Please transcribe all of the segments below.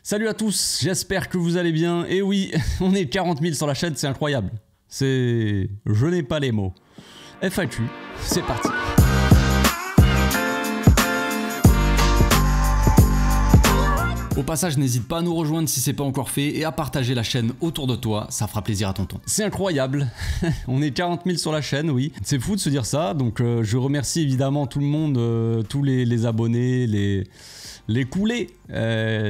Salut à tous, j'espère que vous allez bien. Et oui, on est 40 000 sur la chaîne, c'est incroyable. Je n'ai pas les mots. FAQ, c'est parti. Au passage, n'hésite pas à nous rejoindre si c'est pas encore fait et à partager la chaîne autour de toi, ça fera plaisir à tonton. C'est incroyable, on est 40 000 sur la chaîne, oui. C'est fou de se dire ça, donc je remercie évidemment tout le monde, tous les abonnés, les coulés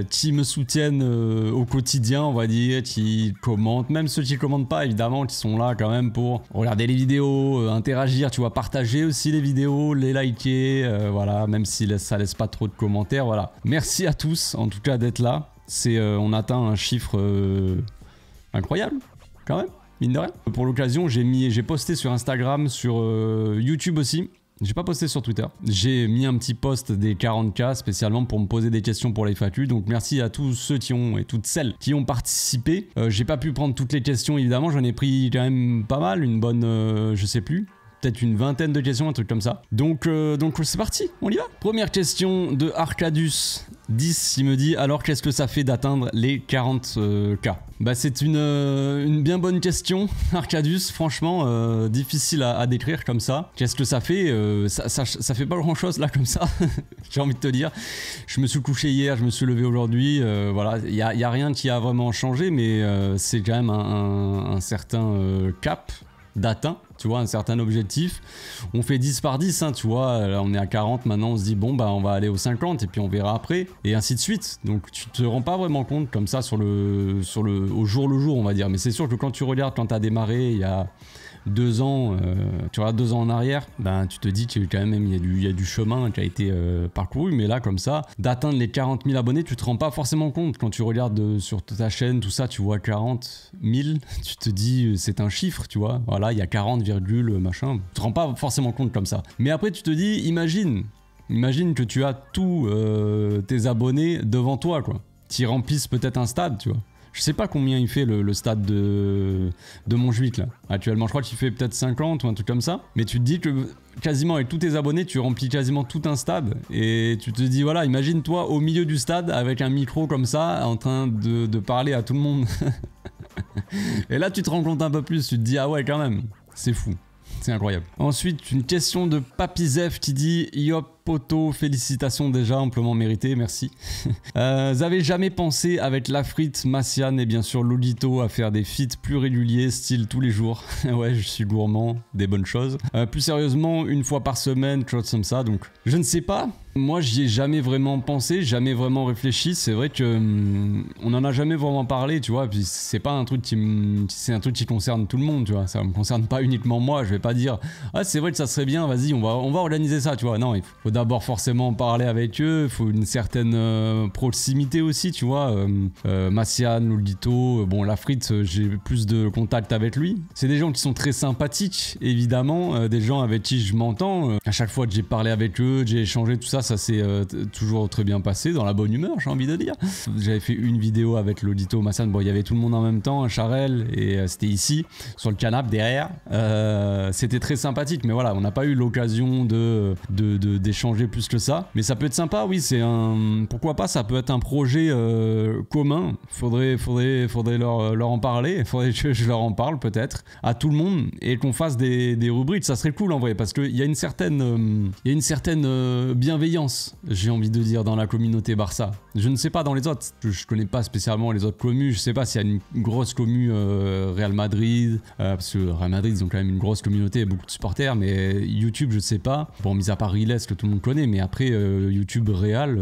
qui me soutiennent au quotidien, on va dire, qui commentent, même ceux qui commentent pas évidemment, qui sont là quand même pour regarder les vidéos, interagir, tu vois, partager aussi les vidéos, les liker, voilà, même si ça laisse pas trop de commentaires, voilà. Merci à tous en tout cas d'être là, on atteint un chiffre incroyable quand même, mine de rien. Pour l'occasion, j'ai posté sur Instagram, sur YouTube aussi. J'ai pas posté sur Twitter, j'ai mis un petit post des 40K spécialement pour me poser des questions pour les FAQ, donc merci à tous ceux qui ont et toutes celles qui ont participé. J'ai pas pu prendre toutes les questions évidemment, j'en ai pris quand même pas mal, une bonne, je sais plus, peut-être une vingtaine de questions, un truc comme ça. Donc c'est parti, on y va. Première question de Arcadus 10, il me dit alors qu'est-ce que ça fait d'atteindre les 40K? Bah c'est une bien bonne question Arcadus, franchement difficile à décrire comme ça. Qu'est-ce que ça fait? Ça fait pas grand chose là comme ça. J'ai envie de te dire, je me suis couché hier, je me suis levé aujourd'hui, voilà, il y a rien qui a vraiment changé, mais c'est quand même un certain cap d'atteint, tu vois, un certain objectif. On fait 10 par 10, hein, tu vois, là on est à 40, maintenant on se dit bon bah on va aller aux 50 et puis on verra après, et ainsi de suite. Donc tu te rends pas vraiment compte comme ça au jour le jour, on va dire, mais c'est sûr que quand tu regardes, quand tu as démarré il y a 2 ans, tu regardes 2 ans en arrière, ben tu te dis que quand même il y a du chemin qui a été parcouru, mais là comme ça, d'atteindre les 40 000 abonnés, tu te rends pas forcément compte. Quand tu regardes sur ta chaîne, tout ça, tu vois 40 000, tu te dis c'est un chiffre, tu vois, voilà, il y a 40, machin, tu te rends pas forcément compte comme ça. Mais après tu te dis, imagine que tu as tous tes abonnés devant toi, quoi, qui remplissent peut-être un stade, tu vois. Je sais pas combien il fait le stade de Montjuic là. Actuellement, je crois qu'il fait peut-être 50 ou un truc comme ça. Mais tu te dis que quasiment avec tous tes abonnés, tu remplis quasiment tout un stade. Et tu te dis, voilà, imagine-toi au milieu du stade avec un micro comme ça, en train de parler à tout le monde. Et là, tu te rends compte un peu plus. Tu te dis, ah ouais, quand même, c'est fou. C'est incroyable. Ensuite, une question de Papizef qui dit Yop poto, félicitations déjà, amplement mérité, merci. Vous avez jamais pensé avec Lafrite, Massian et bien sûr Lolito à faire des feats plus réguliers, style tous les jours? Ouais, je suis gourmand, des bonnes choses. Plus sérieusement, une fois par semaine, chose comme ça, donc je ne sais pas. Moi, j'y ai jamais vraiment pensé, jamais vraiment réfléchi. C'est vrai que on en a jamais vraiment parlé, tu vois. Puis c'est pas un truc c'est un truc qui concerne tout le monde, tu vois. Ça me concerne pas uniquement moi. Je vais pas dire ah c'est vrai que ça serait bien. Vas-y, on va organiser ça, tu vois. Non, il faut d'abord forcément parler avec eux. Il faut une certaine proximité aussi, tu vois. Massian, Lolito, bon Lafrite, j'ai plus de contact avec lui. C'est des gens qui sont très sympathiques, évidemment, des gens avec qui je m'entends. À chaque fois que j'ai parlé avec eux, j'ai échangé tout ça. Ça s'est toujours très bien passé, dans la bonne humeur, j'ai envie de dire. J'avais fait une vidéo avec Lolito, Massian, bon il y avait tout le monde en même temps, Charel, et c'était ici, sur le canapé derrière. C'était très sympathique, mais voilà, on n'a pas eu l'occasion d'échanger plus que ça. Mais ça peut être sympa, oui, pourquoi pas, ça peut être un projet commun. Faudrait leur en parler, faudrait que je leur en parle peut-être, à tout le monde, et qu'on fasse des rubriques, ça serait cool en vrai, parce qu'il y a une certaine bienveillance, j'ai envie de dire, dans la communauté Barça. Je ne sais pas dans les autres, je connais pas spécialement les autres communes, je sais pas s'il y a une grosse commu Real Madrid, parce que Real Madrid ils ont quand même une grosse communauté, beaucoup de supporters, mais YouTube je sais pas, bon mis à part Riles que tout le monde connaît, mais après YouTube Real,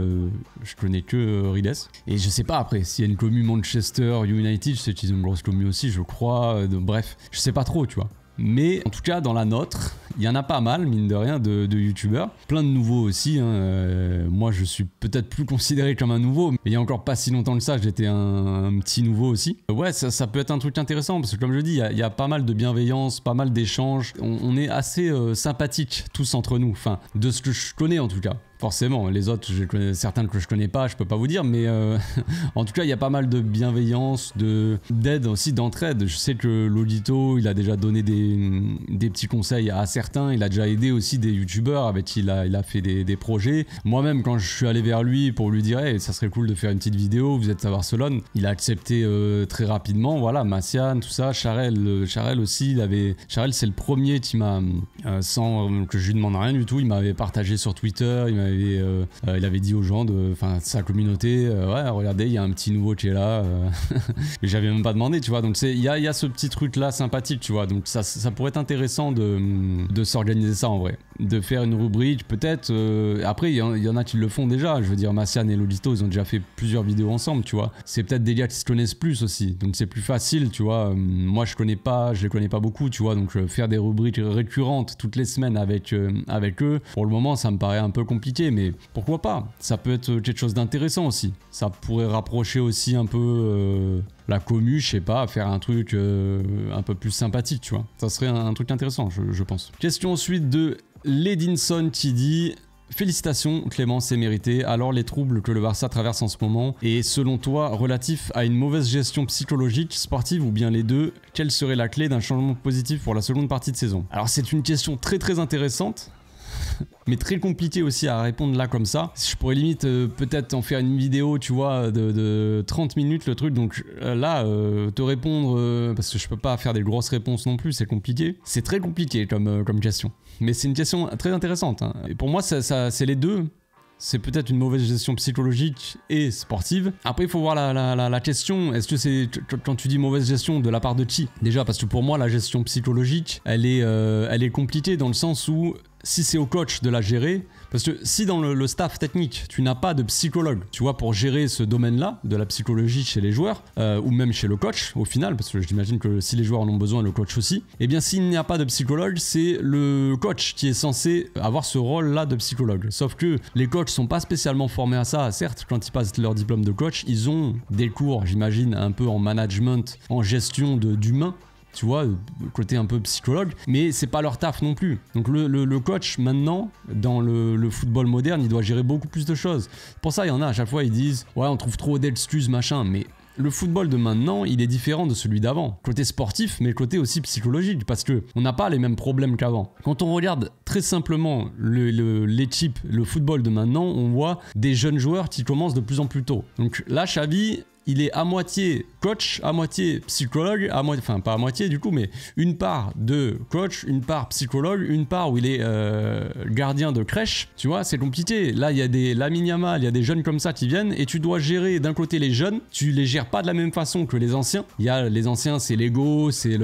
je connais que Riles, et je sais pas après s'il y a une commu Manchester United, je sais qu'ils ont une grosse commu aussi je crois, bref, je sais pas trop tu vois. Mais en tout cas dans la nôtre, il y en a pas mal mine de rien de youtubeurs, plein de nouveaux aussi, hein. Moi je suis peut-être plus considéré comme un nouveau, mais il y a encore pas si longtemps que ça j'étais un petit nouveau aussi. Ouais ça peut être un truc intéressant parce que comme je dis il y a pas mal de bienveillance, pas mal d'échanges, on est assez sympathiques tous entre nous, enfin de ce que je connais en tout cas. forcément. Les autres, certains que je connais pas, je peux pas vous dire, mais en tout cas, il y a pas mal de bienveillance, d'aide aussi, d'entraide. Je sais que Lolito, il a déjà donné des petits conseils à certains, il a déjà aidé aussi des youtubeurs avec qui il a fait des projets. Moi-même, quand je suis allé vers lui pour lui dire hey, ça serait cool de faire une petite vidéo, vous êtes à Barcelone, il a accepté très rapidement. Voilà, Massian, tout ça, Charel aussi, Charel c'est le premier qui m'a, sans que je lui demande rien du tout, il m'avait partagé sur Twitter, il avait dit aux gens de sa communauté, ouais regardez, il y a un petit nouveau qui est là, et j'avais même pas demandé, tu vois, donc il y a ce petit truc là sympathique, tu vois, donc ça pourrait être intéressant de s'organiser ça en vrai, de faire une rubrique peut-être, après il y en a qui le font déjà, je veux dire Massian et Lolito ils ont déjà fait plusieurs vidéos ensemble, tu vois, c'est peut-être des gars qui se connaissent plus aussi, donc c'est plus facile, tu vois, moi je les connais pas beaucoup, tu vois, donc faire des rubriques récurrentes toutes les semaines avec eux, pour le moment ça me paraît un peu compliqué, mais pourquoi pas, ça peut être quelque chose d'intéressant aussi, ça pourrait rapprocher aussi un peu la commu, je sais pas, faire un truc un peu plus sympathique, tu vois, ça serait un truc intéressant je pense. Question ensuite de Ledinson qui dit félicitations Clément, c'est mérité. Alors les troubles que le Barça traverse en ce moment est selon toi relatif à une mauvaise gestion psychologique, sportive ou bien les deux? Quelle serait la clé d'un changement positif pour la seconde partie de saison? Alors c'est une question très très intéressante mais très compliqué aussi à répondre là comme ça. Je pourrais limite peut-être en faire une vidéo, tu vois, de 30 minutes le truc, donc là te répondre parce que je peux pas faire des grosses réponses non plus, c'est compliqué, c'est très compliqué comme question, mais c'est une question très intéressante hein. Et pour moi c'est les deux. C'est peut-être une mauvaise gestion psychologique et sportive. Après, il faut voir la question. Est-ce que c'est, quand tu dis mauvaise gestion, de la part de qui? Déjà, parce que pour moi, la gestion psychologique, elle est compliquée dans le sens où si c'est au coach de la gérer, parce que si dans le staff technique, tu n'as pas de psychologue, tu vois, pour gérer ce domaine-là, de la psychologie chez les joueurs, ou même chez le coach, au final, parce que j'imagine que si les joueurs en ont besoin, le coach aussi, eh bien s'il n'y a pas de psychologue, c'est le coach qui est censé avoir ce rôle-là de psychologue. Sauf que les coachs sont pas spécialement formés à ça, certes, quand ils passent leur diplôme de coach, ils ont des cours, j'imagine, un peu en management, en gestion d'humains, tu vois, côté un peu psychologue, mais c'est pas leur taf non plus. Donc le coach maintenant, dans le football moderne, il doit gérer beaucoup plus de choses. Pour ça, il y en a à chaque fois, ils disent ouais, on trouve trop d'excuses, machin, mais le football de maintenant, il est différent de celui d'avant. Côté sportif, mais côté aussi psychologique, parce que on n'a pas les mêmes problèmes qu'avant. Quand on regarde très simplement l'équipe, le football de maintenant, on voit des jeunes joueurs qui commencent de plus en plus tôt. Donc là, Xavi, il est à moitié coach, à moitié psychologue, enfin pas à moitié du coup, mais une part de coach, une part psychologue, une part où il est gardien de crèche, tu vois, c'est compliqué. Là, il y a des Lamine Yamal, il y a des jeunes comme ça qui viennent et tu dois gérer d'un côté les jeunes, tu les gères pas de la même façon que les anciens. Il y a les anciens, c'est l'ego, c'est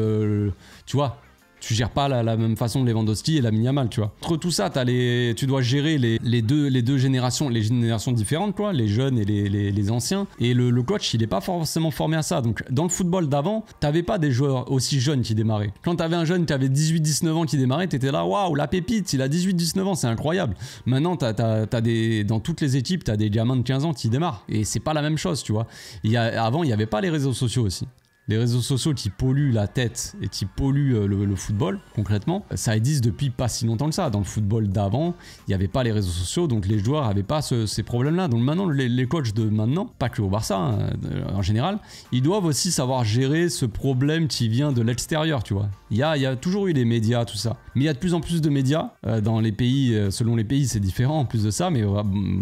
tu vois. Tu gères pas la même façon Lewandowski et Lamine Yamal, tu vois. Entre tout ça, tu dois gérer les deux générations, les générations différentes, quoi, les jeunes et les anciens. Et le coach, il est pas forcément formé à ça. Donc, dans le football d'avant, t'avais pas des joueurs aussi jeunes qui démarraient. Quand t'avais un jeune qui avait 18-19 ans qui démarrait, t'étais là, waouh, la pépite, il a 18-19 ans, c'est incroyable. Maintenant, dans toutes les équipes, t'as des gamins de 15 ans qui démarrent. Et c'est pas la même chose, tu vois. Avant, il y avait pas les réseaux sociaux aussi. Les réseaux sociaux qui polluent la tête et qui polluent le football, concrètement, ça existe depuis pas si longtemps que ça. Dans le football d'avant, il n'y avait pas les réseaux sociaux, donc les joueurs n'avaient pas ces problèmes-là. Donc maintenant, les coachs de maintenant, pas que au Barça, hein, en général, ils doivent aussi savoir gérer ce problème qui vient de l'extérieur, tu vois. Il y a toujours eu les médias, tout ça. Mais il y a de plus en plus de médias dans les pays, selon les pays, c'est différent en plus de ça, mais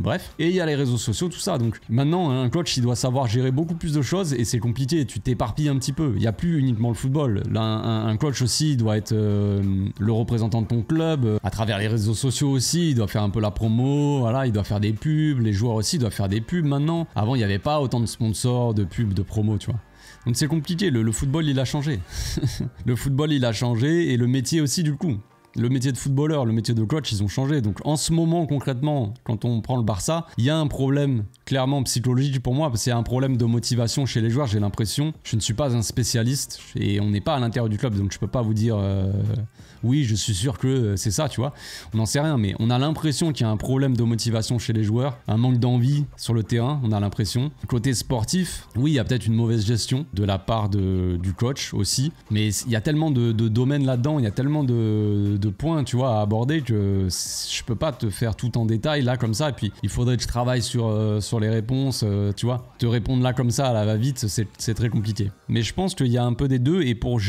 bref. Et il y a les réseaux sociaux, tout ça. Donc maintenant, un coach, il doit savoir gérer beaucoup plus de choses et c'est compliqué. Tu t'éparpilles un petit peu. Il n'y a plus uniquement le football. Là, un coach aussi doit être le représentant de ton club. À travers les réseaux sociaux aussi, il doit faire un peu la promo. Voilà, il doit faire des pubs. Les joueurs aussi doivent faire des pubs maintenant. Avant, il n'y avait pas autant de sponsors, de pubs, de promos, tu vois. Donc c'est compliqué. Le football, il a changé. Le football, il a changé et le métier aussi, du coup. Le métier de footballeur, le métier de coach, ils ont changé. Donc en ce moment, concrètement, quand on prend le Barça, il y a un problème clairement psychologique pour moi, parce qu'il y a un problème de motivation chez les joueurs, j'ai l'impression. Je ne suis pas un spécialiste et on n'est pas à l'intérieur du club, donc je peux pas vous dire oui, je suis sûr que c'est ça, tu vois. On n'en sait rien, mais on a l'impression qu'il y a un problème de motivation chez les joueurs, un manque d'envie sur le terrain, on a l'impression. Côté sportif, oui, il y a peut-être une mauvaise gestion de la part du coach aussi, mais il y a tellement de domaines là-dedans, il y a tellement de de points, tu vois, à aborder que je peux pas te faire tout en détail là comme ça. Et puis il faudrait que je travaille sur les réponses, tu vois. Te répondre là comme ça à la va-vite, c'est très compliqué. Mais je pense qu'il y a un peu des deux, et pour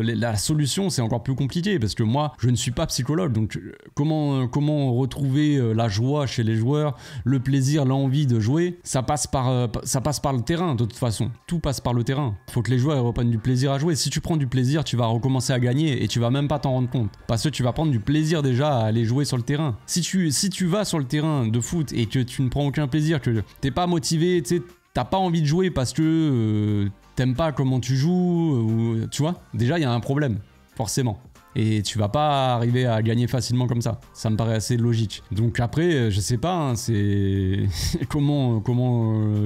la solution, c'est encore plus compliqué parce que moi, je ne suis pas psychologue. Donc comment retrouver la joie chez les joueurs, le plaisir, l'envie de jouer, ça passe par le terrain de toute façon. Tout passe par le terrain. Faut que les joueurs reprennent du plaisir à jouer. Si tu prends du plaisir, tu vas recommencer à gagner et tu vas même pas t'en rendre compte. Parce que tu vas prendre du plaisir déjà à aller jouer sur le terrain. Si tu vas sur le terrain de foot et que tu ne prends aucun plaisir, que t'es pas motivé, tu sais, t'as pas envie de jouer parce que t'aimes pas comment tu joues, tu vois, déjà il y a un problème, forcément. Et tu vas pas arriver à gagner facilement comme ça. Ça me paraît assez logique. Donc après, je sais pas, hein, c'est comment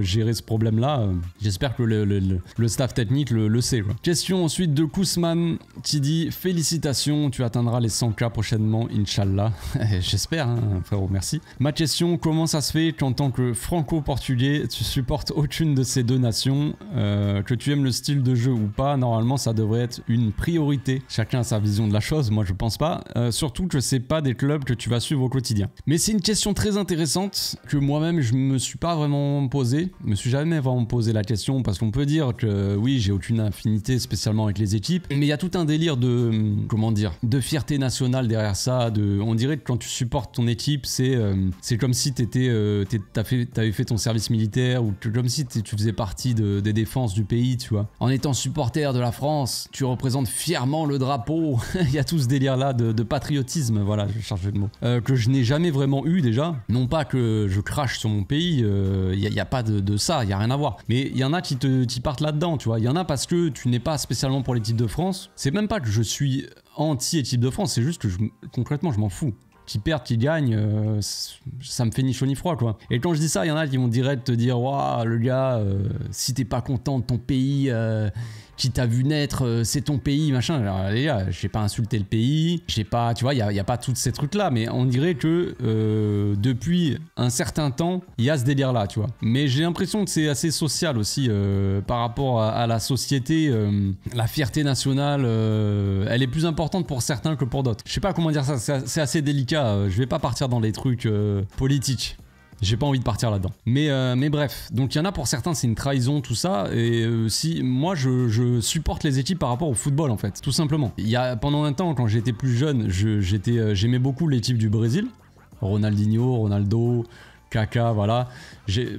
gérer ce problème-là. J'espère que le staff technique le sait, quoi. Question ensuite de Kousman qui dit: félicitations, tu atteindras les 100K prochainement, Inch'Allah. J'espère, hein, frérot, merci. Ma question: comment ça se fait qu'en tant que franco-portugais, tu supportes aucune de ces deux nations, que tu aimes le style de jeu ou pas? Normalement, ça devrait être une priorité. Chacun a sa vision de la chose, moi je pense pas, surtout que c'est pas des clubs que tu vas suivre au quotidien. Mais c'est une question très intéressante que moi-même je me suis pas vraiment posé, je me suis jamais vraiment posé la question, parce qu'on peut dire que oui, j'ai aucune affinité spécialement avec les équipes, mais il y a tout un délire de, comment dire, de fierté nationale derrière ça, on dirait que quand tu supportes ton équipe, c'est comme si t'avais fait ton service militaire, ou comme si tu faisais partie des défenses du pays, tu vois. En étant supporter de la France, tu représentes fièrement le drapeau. Il y a tout ce délire là de patriotisme, voilà, je cherche le mot, que je n'ai jamais vraiment eu déjà. Non pas que je crache sur mon pays, il n'y a pas de ça, il n'y a rien à voir. Mais il y en a qui partent là-dedans, tu vois. Il y en a parce que tu n'es pas spécialement pour l'équipe de France. C'est même pas que je suis anti-équipe de France, c'est juste que concrètement je m'en fous. Qui perdent, qui gagnent, ça me fait ni chaud ni froid, quoi. Et quand je dis ça, il y en a qui vont direct te dire: waouh, le gars, si t'es pas content de ton pays, qui t'a vu naître, c'est ton pays, machin. Alors les gars, j'ai pas insulté le pays, j'ai pas, tu vois, il y a pas tous ces trucs là, mais on dirait que depuis un certain temps, il y a ce délire là, tu vois. Mais j'ai l'impression que c'est assez social aussi par rapport à la société. La fierté nationale, elle est plus importante pour certains que pour d'autres. Je sais pas comment dire ça, c'est assez délicat. Je vais pas partir dans les trucs politiques. J'ai pas envie de partir là-dedans. Mais bref, donc il y en a pour certains, c'est une trahison, tout ça. Et si moi, je supporte les équipes par rapport au football, en fait, tout simplement. Il y a pendant un temps, quand j'étais plus jeune, j'aimais beaucoup l'équipe du Brésil. Ronaldinho, Ronaldo, Kaka, voilà.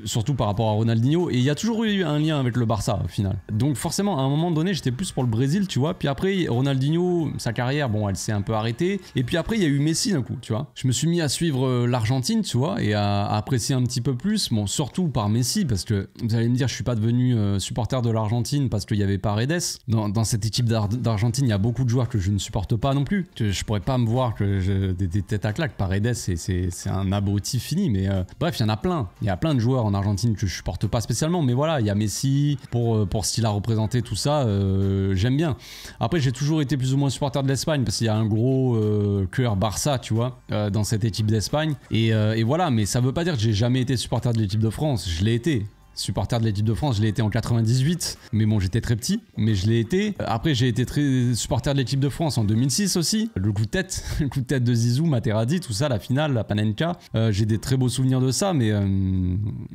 Surtout par rapport à Ronaldinho, et il y a toujours eu un lien avec le Barça au final. Donc forcément à un moment donné j'étais plus pour le Brésil, tu vois. Puis après Ronaldinho, sa carrière, bon, elle s'est un peu arrêtée, et puis après il y a eu Messi d'un coup, tu vois. Je me suis mis à suivre l'Argentine, tu vois, et à apprécier un petit peu plus, bon, surtout par Messi, parce que vous allez me dire, je suis pas devenu supporter de l'Argentine parce qu'il y avait Paredes. Dans cette équipe d'Argentine, il y a beaucoup de joueurs que je ne supporte pas non plus, que je pourrais pas me voir que des têtes à claque. Paredes, c'est un abruti fini, mais bref, il y en a plein. Il y a plein de joueurs en Argentine que je supporte pas spécialement, mais voilà, il y a Messi pour ce qu'il a représenté, tout ça, j'aime bien. Après, j'ai toujours été plus ou moins supporter de l'Espagne parce qu'il y a un gros cœur Barça, tu vois, dans cette équipe d'Espagne, et voilà. Mais ça veut pas dire que j'ai jamais été supporter de l'équipe de France. Je l'ai été. Supporter de l'équipe de France, je l'ai été en 98, mais bon, j'étais très petit, mais je l'ai été. Après, j'ai été très supporter de l'équipe de France en 2006 aussi. Le coup de tête de Zizou, Materazzi, tout ça, la finale, la Panenka. J'ai des très beaux souvenirs de ça, mais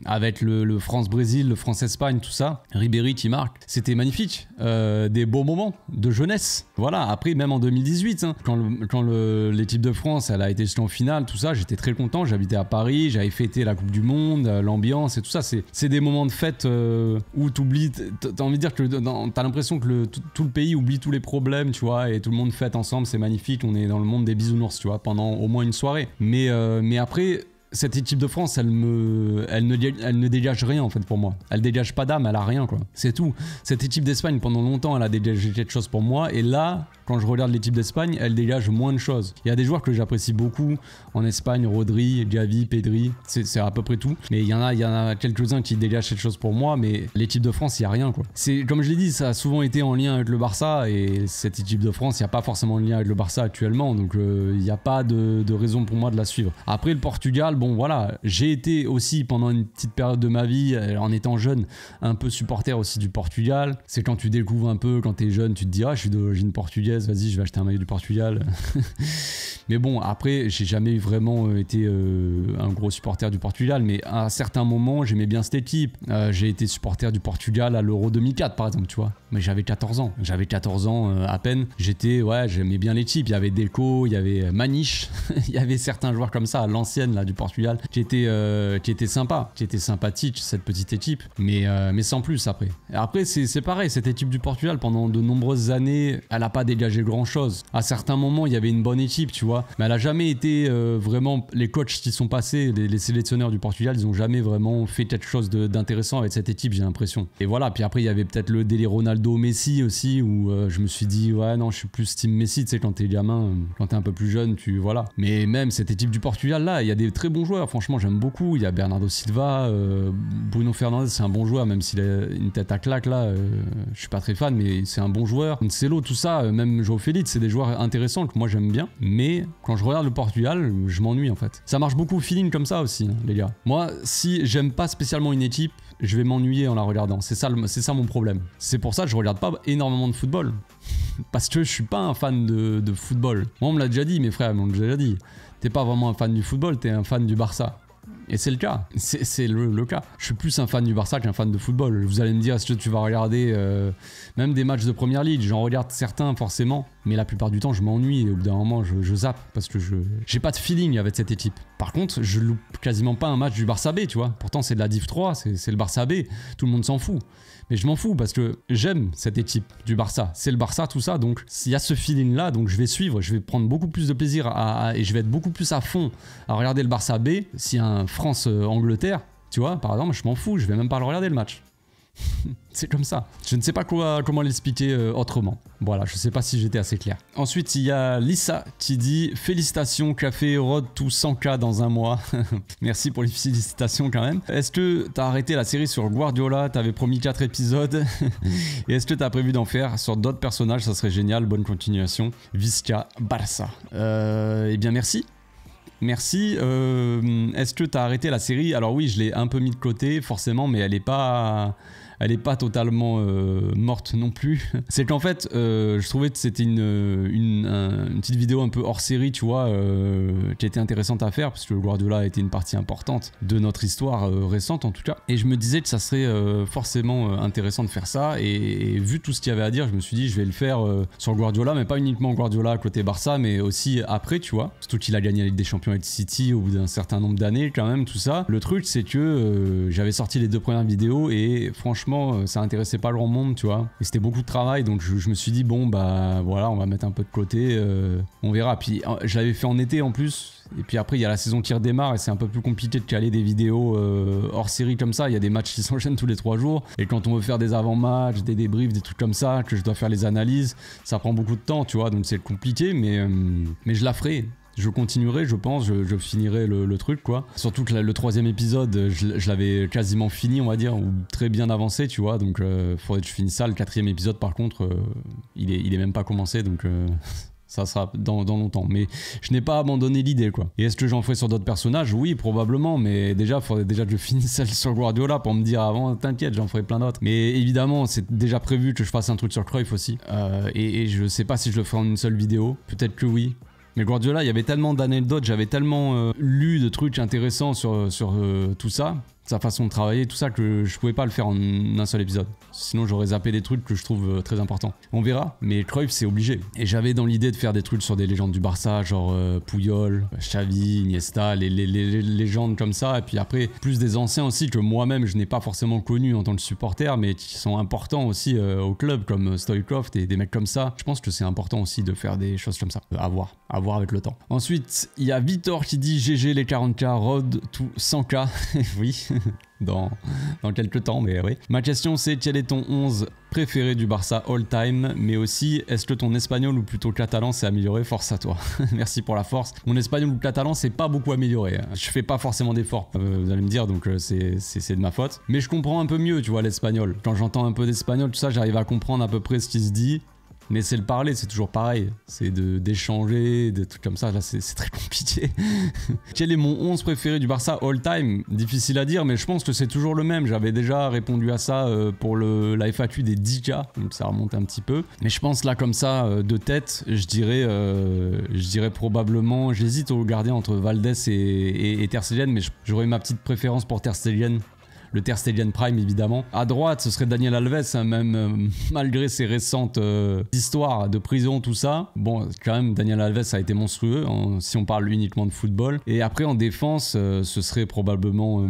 avec le France-Brésil, le France-Espagne, tout ça, Ribéry qui marque, c'était magnifique. Des beaux moments de jeunesse. Voilà, après, même en 2018, hein, quand l'équipe de France, elle a été jusqu'en finale, tout ça, j'étais très content. J'habitais à Paris, j'avais fêté la Coupe du Monde, l'ambiance et tout ça. C'est des moments de fête où t'oublies, t'as envie de dire que t'as l'impression que tout le pays oublie tous les problèmes, tu vois, et tout le monde fête ensemble, c'est magnifique, on est dans le monde des bisounours, tu vois, pendant au moins une soirée. Mais après, cette équipe de France, elle ne dégage rien en fait pour moi. Elle dégage pas d'âme, elle a rien, quoi. C'est tout. Cette équipe d'Espagne, pendant longtemps, elle a dégagé quelque chose pour moi, et là, quand je regarde l'équipe d'Espagne, elle dégage moins de choses. Il y a des joueurs que j'apprécie beaucoup en Espagne, Rodri, Gavi, Pedri, c'est à peu près tout. Mais il y en a quelques-uns qui dégagent cette chose pour moi, mais l'équipe de France, il y a rien, quoi. C'est comme je l'ai dit, ça a souvent été en lien avec le Barça, et cette équipe de France, il n'y a pas forcément de lien avec le Barça actuellement, donc il n'y a pas de raison pour moi de la suivre. Après, le Portugal, bon voilà, j'ai été aussi pendant une petite période de ma vie, en étant jeune, un peu supporter aussi du Portugal. C'est quand tu découvres un peu, quand t'es jeune, tu te dis ah je suis d'origine portugaise, vas-y je vais acheter un maillot du Portugal. Mais bon, après j'ai jamais vraiment été un gros supporter du Portugal, mais à un certain moment j'aimais bien cette équipe. J'ai été supporter du Portugal à l'Euro 2004 par exemple, tu vois. Mais j'avais 14 ans, à peine. J'aimais bien l'équipe, il y avait Deco, il y avait Maniche, il y avait certains joueurs comme ça à l'ancienne là du Portugal qui étaient sympas, qui étaient sympathiques, cette petite équipe, mais sans plus après. Et après c'est pareil, cette équipe du Portugal pendant de nombreuses années, elle a pas dégagé grand chose. À certains moments il y avait une bonne équipe, tu vois, mais elle a jamais été vraiment, les coachs qui sont passés, les sélectionneurs du Portugal, ils ont jamais vraiment fait quelque chose d'intéressant avec cette équipe, j'ai l'impression. Et voilà, puis après il y avait peut-être le délire Ronaldo Messi aussi, où je me suis dit ouais non je suis plus team Messi, tu sais, quand t'es gamin, quand t'es un peu plus jeune, voilà. Mais même cette équipe du Portugal là, il y a des très bons joueurs, franchement j'aime beaucoup. Il y a Bernardo Silva, Bruno Fernandes, c'est un bon joueur, même s'il a une tête à claque là, je suis pas très fan, mais c'est un bon joueur. Cancelo, tout ça, même João Félix, c'est des joueurs intéressants que moi j'aime bien, mais quand je regarde le Portugal, je m'ennuie en fait. Ça marche beaucoup au feeling comme ça aussi, hein, les gars. Moi, si j'aime pas spécialement une équipe, je vais m'ennuyer en la regardant. C'est ça mon problème. C'est pour ça que je regarde pas énormément de football. Parce que je suis pas un fan de football. Moi, on me l'a déjà dit, mes frères m'ont déjà dit. T'es pas vraiment un fan du football, t'es un fan du Barça. Et c'est le cas, c'est le cas. Je suis plus un fan du Barça qu'un fan de football. Vous allez me dire, est-ce que tu vas regarder même des matchs de Première Ligue? J'en regarde certains forcément, mais la plupart du temps je m'ennuie et au bout d'un moment je zappe parce que j'ai pas de feeling avec cette équipe. Par contre, je loupe quasiment pas un match du Barça B, tu vois. Pourtant c'est de la Div 3, c'est le Barça B, tout le monde s'en fout. Mais je m'en fous parce que j'aime cette équipe du Barça. C'est le Barça, tout ça. Donc, s'il y a ce feeling-là, donc je vais suivre. Je vais prendre beaucoup plus de plaisir et je vais être beaucoup plus à fond à regarder le Barça B. S'il y a un France-Angleterre, tu vois, par exemple, je m'en fous. Je vais même pas le regarder le match. C'est comme ça. Je ne sais pas comment l'expliquer autrement. Voilà, je sais pas si j'étais assez clair. Ensuite, il y a Lisa qui dit « Félicitations, café road to 100K dans un mois. » Merci pour les félicitations quand même. Est-ce que t'as arrêté la série sur Guardiola? T'avais promis 4 épisodes. Et est-ce que t'as prévu d'en faire sur d'autres personnages? Ça serait génial. Bonne continuation. Visca Barça. Eh bien, merci. Merci. Est-ce que t'as arrêté la série? Alors oui, je l'ai un peu mis de côté, forcément, mais elle est pas totalement morte non plus. C'est qu'en fait, je trouvais que c'était une petite vidéo un peu hors série, tu vois, qui était intéressante à faire, parce que Guardiola a été une partie importante de notre histoire récente en tout cas. Et je me disais que ça serait forcément intéressant de faire ça, et vu tout ce qu'il y avait à dire, je me suis dit je vais le faire sur Guardiola, mais pas uniquement Guardiola côté Barça, mais aussi après, tu vois. Surtout qu'il a gagné la Ligue des Champions avec City au bout d'un certain nombre d'années quand même, tout ça. Le truc, c'est que j'avais sorti les 2 premières vidéos, et franchement, ça intéressait pas grand monde, tu vois, et c'était beaucoup de travail, donc je me suis dit bon bah voilà, on va mettre un peu de côté, on verra. Puis je l'avais fait en été en plus, et puis après il y a la saison qui redémarre et c'est un peu plus compliqué de caler des vidéos hors série comme ça. Il y a des matchs qui s'enchaînent tous les 3 jours, et quand on veut faire des avant-matchs, des débriefs, des trucs comme ça, que je dois faire les analyses, ça prend beaucoup de temps, tu vois, donc c'est compliqué, mais je la ferai. Je continuerai, je pense, je finirai le truc, quoi. Surtout que le 3e épisode, je l'avais quasiment fini, on va dire, ou très bien avancé, tu vois, donc faudrait que je finisse ça. Le 4e épisode, par contre, il est même pas commencé, donc ça sera dans longtemps. Mais je n'ai pas abandonné l'idée, quoi. Et est-ce que j'en ferai sur d'autres personnages? Oui, probablement, mais déjà, faudrait déjà que je finisse celle sur Guardiola pour me dire avant, t'inquiète, j'en ferai plein d'autres. Mais évidemment, c'est déjà prévu que je fasse un truc sur Cruyff aussi. Et je sais pas si je le ferai en une seule vidéo, peut-être que oui. Mais Guardiola, il y avait tellement d'anecdotes, j'avais tellement lu de trucs intéressants sur tout ça, sa façon de travailler, tout ça, que je pouvais pas le faire en un seul épisode. Sinon j'aurais zappé des trucs que je trouve très importants. On verra, mais Cruyff c'est obligé. Et j'avais dans l'idée de faire des trucs sur des légendes du Barça, genre Puyol, Xavi, Iniesta, les légendes comme ça, et puis après plus des anciens aussi que moi-même je n'ai pas forcément connus en tant que supporter, mais qui sont importants aussi au club, comme Stoïkov et des mecs comme ça. Je pense que c'est important aussi de faire des choses comme ça. À voir avec le temps. Ensuite, il y a Victor qui dit GG les 40K, road to 100K. Oui, dans quelques temps, mais oui. Ma question c'est quel est ton 11 préféré du Barça all time, mais aussi est-ce que ton espagnol ou plutôt catalan s'est amélioré? Force à toi. Merci pour la force. Mon espagnol ou catalan c'est pas beaucoup amélioré. Je fais pas forcément d'efforts, vous allez me dire, donc c'est de ma faute. Mais je comprends un peu mieux, tu vois, l'espagnol. Quand j'entends un peu d'espagnol, tout ça, j'arrive à comprendre à peu près ce qui se dit. Mais c'est le parler, c'est toujours pareil. C'est d'échanger, des trucs comme ça. Là, c'est très compliqué. Quel est mon 11 préféré du Barça all time? Difficile à dire, mais je pense que c'est toujours le même. J'avais déjà répondu à ça pour la FAQ des 10K, donc ça remonte un petit peu. Mais je pense là, comme ça, de tête, je dirais probablement... J'hésite au gardien entre Valdés et Ter Stegen, mais j'aurais ma petite préférence pour Ter Stegen. Le Ter Stegen Prime évidemment. À droite, ce serait Daniel Alves, hein, même malgré ses récentes histoires de prison, tout ça. Bon, quand même, Daniel Alves a été monstrueux, si on parle uniquement de football. Et après, en défense, ce serait probablement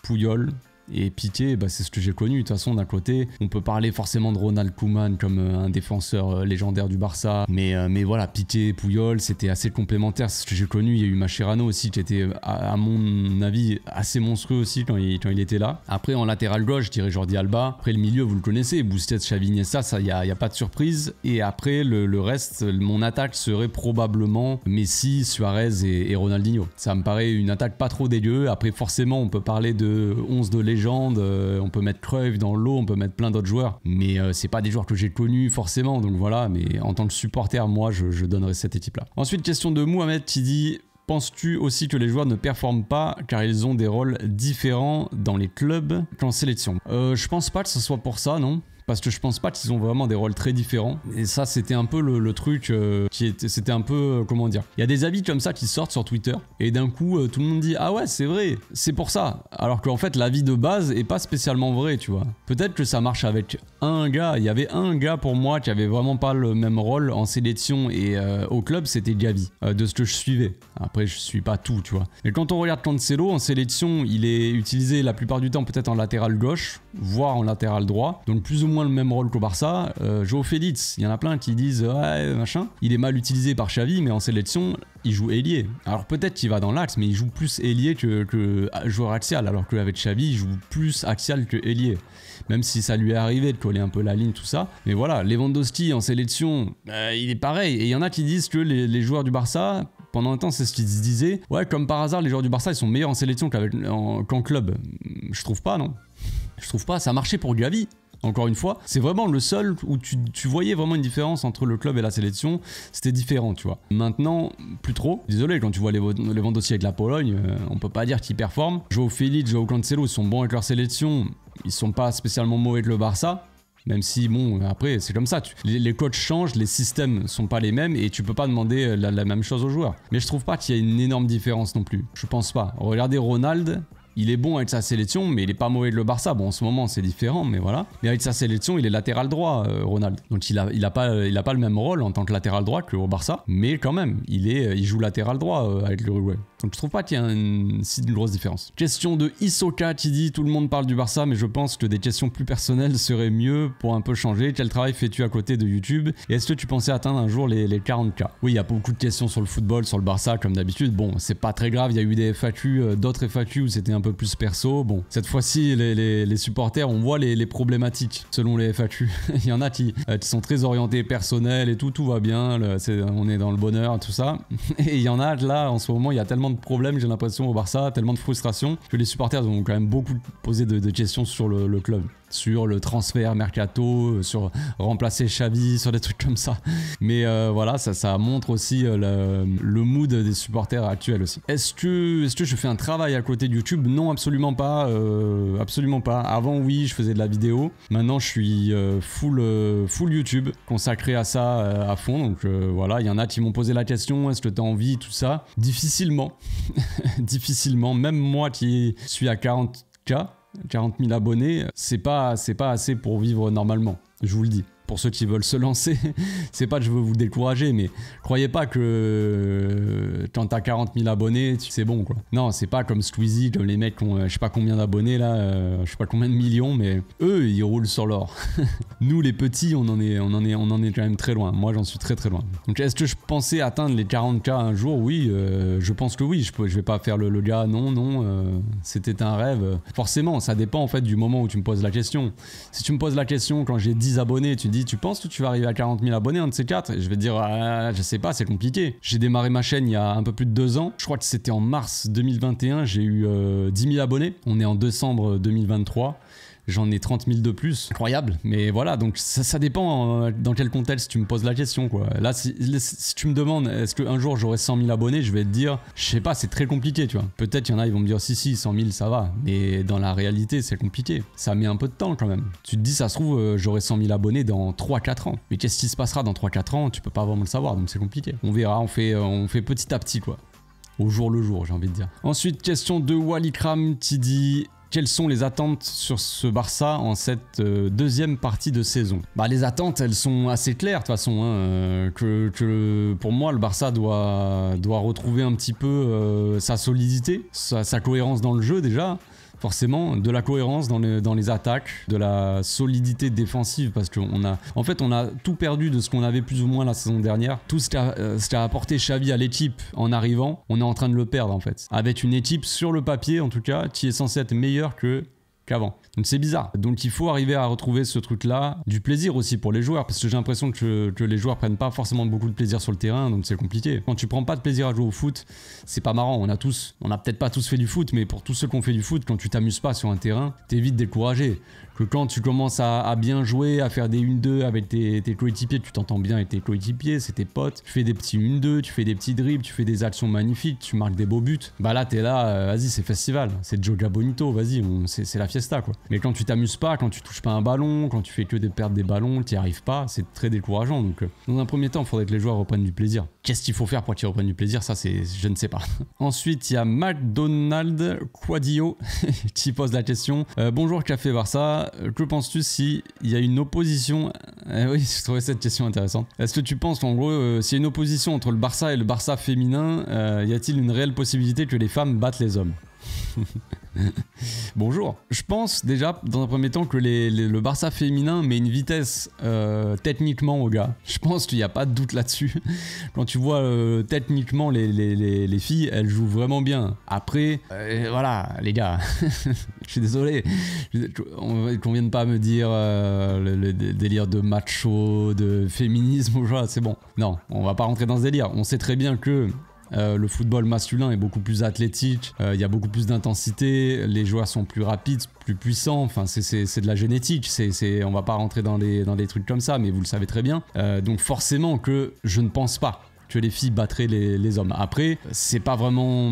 Puyol. Et Piqué, bah, c'est ce que j'ai connu. De toute façon, d'un côté, on peut parler forcément de Ronald Koeman comme un défenseur légendaire du Barça. Mais voilà, Piqué, Puyol, c'était assez complémentaire. C'est ce que j'ai connu. Il y a eu Mascherano aussi, qui était, à mon avis, assez monstrueux aussi quand il était là. Après, en latéral gauche, je dirais Jordi Alba. Après, le milieu, vous le connaissez. Busquets, Xavi, Iniesta, ça, il n'y a pas de surprise. Et après, le reste, mon attaque serait probablement Messi, Suarez et Ronaldinho. Ça me paraît une attaque pas trop dégueu. Après, forcément, on peut parler de 11 de légende, on peut mettre Cruyff dans l'eau, on peut mettre plein d'autres joueurs, mais c'est pas des joueurs que j'ai connus forcément, donc voilà, mais en tant que supporter, moi je donnerais cette équipe là. Ensuite, question de Mohamed qui dit: penses-tu aussi que les joueurs ne performent pas car ils ont des rôles différents dans les clubs qu'en sélection? Je pense pas que ce soit pour ça, non. Parce que je pense pas qu'ils ont vraiment des rôles très différents. Et ça, c'était un peu le truc c'était un peu, comment dire. Il y a des avis comme ça qui sortent sur Twitter. Et d'un coup, tout le monde dit: ah ouais, c'est vrai, c'est pour ça. Alors qu'en fait, l'avis de base est pas spécialement vrai, tu vois. Peut-être que ça marche avec un gars. Il y avait un gars pour moi qui avait vraiment pas le même rôle en sélection et au club, c'était Gavi, de ce que je suivais. Après, je suis pas tout, tu vois. Mais quand on regarde Cancelo en sélection, il est utilisé la plupart du temps peut-être en latéral gauche, voire en latéral droit. Donc plus ou moins le même rôle qu'au Barça. Joao Félix, il y en a plein qui disent ouais machin, il est mal utilisé par Xavi, mais en sélection il joue ailier. Alors peut-être qu'il va dans l'axe, mais il joue plus ailier que joueur axial, alors qu'avec Xavi il joue plus axial que ailier. Même si ça lui est arrivé de coller un peu la ligne, tout ça. Mais voilà, Lewandowski en sélection, il est pareil. Et il y en a qui disent que les joueurs du Barça, pendant un temps, c'est ce qu'ils se disaient. Ouais, comme par hasard, les joueurs du Barça, ils sont meilleurs en sélection qu'en club. Je trouve pas, non. Je trouve pas. Ça a marché pour Gavi. Encore une fois, c'est vraiment le seul où tu voyais vraiment une différence entre le club et la sélection. C'était différent, tu vois. Maintenant, plus trop. Désolé, quand tu vois les Lewandowski avec la Pologne, on peut pas dire qu'ils performent. Joao Félix, Joao Cancelo, ils sont bons avec leur sélection. Ils sont pas spécialement mauvais avec le Barça. Même si, bon, après, c'est comme ça. Les coachs changent, les systèmes sont pas les mêmes et tu peux pas demander la même chose aux joueurs. Mais je trouve pas qu'il y ait une énorme différence non plus. Je pense pas. Regardez Ronald. Il est bon avec sa sélection, mais il est pas mauvais avec le Barça. Bon, en ce moment, c'est différent, mais voilà. Mais avec sa sélection, il est latéral droit, Ronald. Donc, il a pas le même rôle en tant que latéral droit qu'au Barça. Mais quand même, il joue latéral droit avec l'Uruguay. Donc, je trouve pas qu'il y ait une grosse différence. Question de Hisoka qui dit: tout le monde parle du Barça, mais je pense que des questions plus personnelles seraient mieux pour un peu changer. Quel travail fais-tu à côté de YouTube? Et est-ce que tu pensais atteindre un jour les 40K? Oui, il y a beaucoup de questions sur le football, sur le Barça, comme d'habitude. Bon, c'est pas très grave. Il y a eu des FAQ, d'autres FAQ où c'était un peu plus perso. Bon, cette fois-ci, les supporters, on voit les problématiques selon les FAQ. Il y en a qui sont très orientés personnels et tout va bien, on est dans le bonheur, tout ça. Et il y en a là, en ce moment, il y a tellement de problèmes, j'ai l'impression, au Barça, tellement de frustration, que les supporters ont quand même beaucoup posé de questions sur le club. Sur le transfert mercato, sur remplacer Xavi, sur des trucs comme ça. Mais voilà, ça montre aussi le mood des supporters actuels aussi. Est-ce que je fais un travail à côté de YouTube? Non, absolument pas. Absolument pas. Avant, oui, je faisais de la vidéo. Maintenant, je suis full YouTube, consacré à ça à fond. Donc voilà, il y en a qui m'ont posé la question: est-ce que tu as envie, tout ça? Difficilement. Difficilement. Même moi qui suis à 40K, 40 000 abonnés, c'est pas assez pour vivre normalement, je vous le dis. Pour ceux qui veulent se lancer, c'est pas que je veux vous décourager, mais croyez pas que quand t'as 40 000 abonnés, c'est bon quoi. Non, c'est pas comme Squeezie, comme les mecs qui ont je sais pas combien d'abonnés là, je sais pas combien de millions, mais eux ils roulent sur l'or. Nous les petits, on en est quand même très loin. Moi j'en suis très très loin. Donc est-ce que je pensais atteindre les 40K un jour? Oui, je pense que oui. Je vais pas faire le gars, non, c'était un rêve. Forcément, ça dépend en fait du moment où tu me poses la question. Si tu me poses la question quand j'ai 10 abonnés, tu dis: tu penses que tu vas arriver à 40 000 abonnés, un de ces quatre? Et je vais te dire: je sais pas, c'est compliqué. J'ai démarré ma chaîne il y a un peu plus de 2 ans. Je crois que c'était en mars 2021, j'ai eu 10 000 abonnés. On est en décembre 2023. j'en ai 30 000 de plus. Incroyable. Mais voilà, donc ça dépend dans quel contexte tu me poses la question, quoi. Là, si tu me demandes, est-ce qu'un jour j'aurai 100 000 abonnés, je vais te dire, je sais pas, c'est très compliqué, tu vois. Peut-être il y en a, ils vont me dire, si, 100 000, ça va. Mais dans la réalité, c'est compliqué. Ça met un peu de temps quand même. Tu te dis, ça se trouve, j'aurai 100 000 abonnés dans 3-4 ans. Mais qu'est-ce qui se passera dans 3-4 ans? Tu peux pas vraiment le savoir, donc c'est compliqué. On verra, on fait petit à petit, quoi. Au jour le jour, j'ai envie de dire. Ensuite, question de Walikram qui dit: quelles sont les attentes sur ce Barça en cette deuxième partie de saison? Bah, les attentes, elles sont assez claires de toute façon. Hein, pour moi, le Barça doit retrouver un petit peu sa solidité, sa cohérence dans le jeu déjà. Forcément, de la cohérence dans les attaques, de la solidité défensive, parce qu'on a tout perdu de ce qu'on avait plus ou moins la saison dernière. Tout ce qu'a apporté Xavi à l'équipe en arrivant, on est en train de le perdre en fait. Avec une équipe sur le papier en tout cas, qui est censée être meilleure qu'avant. Donc c'est bizarre. Donc il faut arriver à retrouver ce truc-là, du plaisir aussi pour les joueurs, parce que j'ai l'impression que les joueurs prennent pas forcément beaucoup de plaisir sur le terrain, donc c'est compliqué. Quand tu prends pas de plaisir à jouer au foot, c'est pas marrant. On a peut-être pas tous fait du foot, mais pour tous ceux qui ont fait du foot, quand tu t'amuses pas sur un terrain, t'es vite découragé. Que quand tu commences à bien jouer, à faire des 1-2 avec tes coéquipiers, tu t'entends bien avec tes coéquipiers, c'est tes potes, tu fais des petits 1-2, tu fais des petits dribbles, tu fais des actions magnifiques, tu marques des beaux buts, bah là t'es là, vas-y c'est festival, c'est Joga Bonito, vas-y, c'est la fiesta quoi. Mais quand tu t'amuses pas, quand tu touches pas un ballon, quand tu fais que des pertes des ballons, t'y arrives pas, c'est très décourageant. Donc dans un premier temps, il faudrait que les joueurs reprennent du plaisir. Qu'est-ce qu'il faut faire pour qu'ils reprennent du plaisir? Ça je ne sais pas. Ensuite, il y a McDonald Quadio qui pose la question. Bonjour Café Barça. Que penses-tu s'il y a une opposition... oui, je trouvais cette question intéressante. Est-ce que tu penses qu'en gros, s'il y a une opposition entre le Barça et le Barça féminin, y a-t-il une réelle possibilité que les femmes battent les hommes? Bonjour. Je pense déjà dans un premier temps que le Barça féminin met une vitesse techniquement aux gars. Je pense qu'il n'y a pas de doute là-dessus. Quand tu vois techniquement les filles, elles jouent vraiment bien. Après, voilà les gars, je suis désolé. Qu'on vienne pas me dire le délire de macho, de féminisme ou genre, c'est bon. Non, on va pas rentrer dans ce délire. On sait très bien que le football masculin est beaucoup plus athlétique, il y a beaucoup plus d'intensité, les joueurs sont plus rapides, plus puissants, enfin c'est de la génétique, on va pas rentrer dans des trucs comme ça, mais vous le savez très bien. Donc forcément que je ne pense pas que les filles battraient les hommes. Après, c'est pas vraiment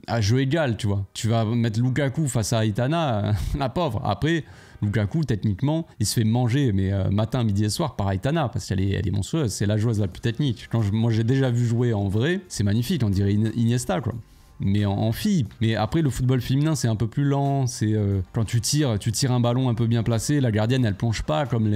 à jeu égal, tu vois. Tu vas mettre Lukaku face à Aitana, la pauvre. Après, Lukaku, techniquement, il se fait manger, mais matin, midi et soir par Aitana, parce qu'elle est monstrueuse, c'est la joueuse la plus technique. Moi, j'ai déjà vu jouer en vrai, c'est magnifique, on dirait Iniesta, quoi. Mais en fille. Mais après, le football féminin, c'est un peu plus lent. C'est quand tu tires un ballon un peu bien placé, la gardienne, elle plonge pas comme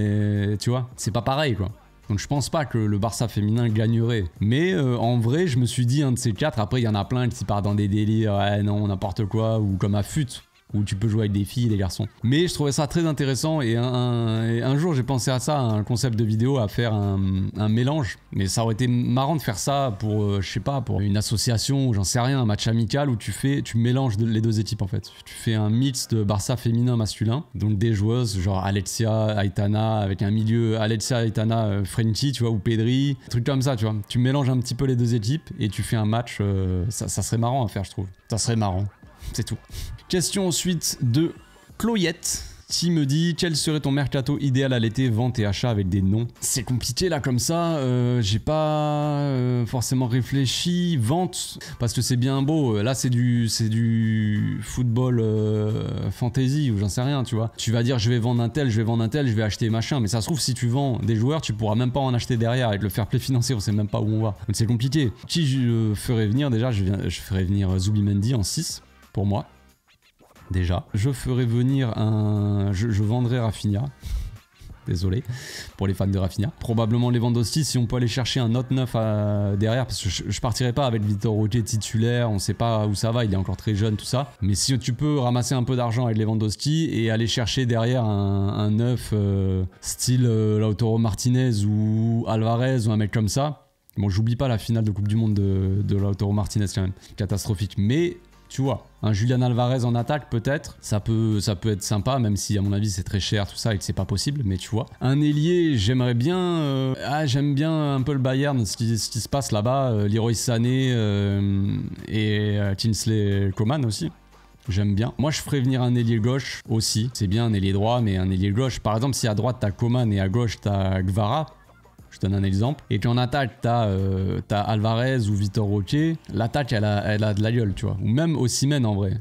tu vois. C'est pas pareil, quoi. Donc je pense pas que le Barça féminin gagnerait. Mais en vrai, je me suis dit un de ces quatre. Après, il y en a plein qui partent dans des délires, non, n'importe quoi, ou comme à FUT, où tu peux jouer avec des filles et des garçons. Mais je trouvais ça très intéressant et un jour j'ai pensé à ça, à un concept de vidéo, à faire un mélange. Mais ça aurait été marrant de faire ça pour, je sais pas, pour une association ou j'en sais rien, un match amical où tu mélanges les deux équipes en fait. Tu fais un mix de Barça féminin masculin, donc des joueuses genre Alexia, Aitana, avec un milieu Alexia, Aitana, Frenkie, tu vois, ou Pedri, truc comme ça, tu vois. Tu mélanges un petit peu les deux équipes et tu fais un match, ça serait marrant à faire je trouve. Ça serait marrant. C'est tout. Question ensuite de Chloyette qui me dit: quel serait ton mercato idéal à l'été, vente et achat avec des noms? C'est compliqué là comme ça, j'ai pas forcément réfléchi. Vente, parce que c'est bien beau, là c'est du football fantasy ou j'en sais rien, tu vois. Tu vas dire je vais vendre un tel, je vais acheter machin, mais ça se trouve si tu vends des joueurs, tu pourras même pas en acheter derrière. Avec le fair play financier, on sait même pas où on va. Donc c'est compliqué. Qui je ferais venir déjà? Je ferais venir Zubimendi en 6. Pour moi, déjà. Je ferai venir je vendrai Rafinha. Désolé pour les fans de Rafinha. Probablement Lewandowski, si on peut aller chercher un autre neuf derrière, parce que je partirai pas avec Vitor Roque titulaire, on sait pas où ça va, il est encore très jeune, tout ça. Mais si tu peux ramasser un peu d'argent avec Lewandowski et aller chercher derrière un neuf style Lautaro Martinez ou Alvarez ou un mec comme ça. Bon, j'oublie pas la finale de Coupe du Monde de Lautaro Martinez quand même, catastrophique. Mais tu vois, un Julian Alvarez en attaque peut-être, ça peut être sympa, même si à mon avis c'est très cher tout ça et que c'est pas possible, mais tu vois. Un ailier, j'aimerais bien, j'aime bien un peu le Bayern, ce qui se passe là-bas, Leroy Sané et Kingsley Coman aussi. j'aime bien. Moi, je ferais venir un ailier gauche aussi. C'est bien un ailier droit, mais un ailier gauche. Par exemple, si à droite, t'as Coman et à gauche, t'as Gvara. Je donne un exemple. Et qu'en attaque, t'as Alvarez ou Vitor Roque. L'attaque, elle a de la gueule, tu vois. Ou même Osimhen, en vrai.